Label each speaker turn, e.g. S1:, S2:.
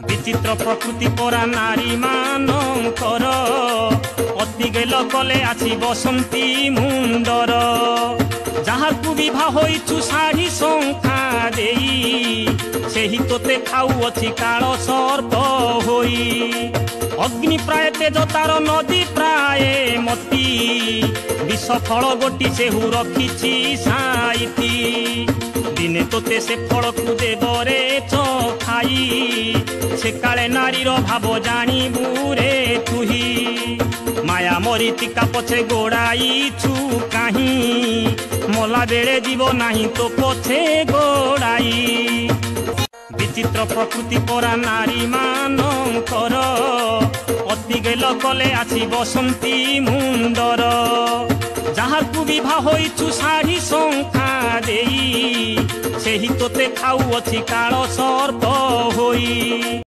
S1: विचित्र प्रकृति परा नारी मानकर अति गेल कले आसी बसंती मुंडर जहाँ को विवाह होइछु शाढ़ी शंखा देई सेही तोते खाऊ अछि काल सर्प होई अग्नि प्राय तेज तार नदी प्राय मती विष फल गोटी सेहु रखिछि साइती दिने तोते से फल को देवरे खाई से काले नारीर भाव जानी बुरे तुही माया मरीचिका पछे गोड़ाई छु काहीं मला बेले जीव नाही तो पछे गोड़ाई विचित्र प्रकृति परा नारी मानकर अति गेल कले आसी बसंती मुंडर जहाँ को विवाह होइछु शाढ़ी शंखा देई सेही तोते खाऊ अछि काल सर्प होई।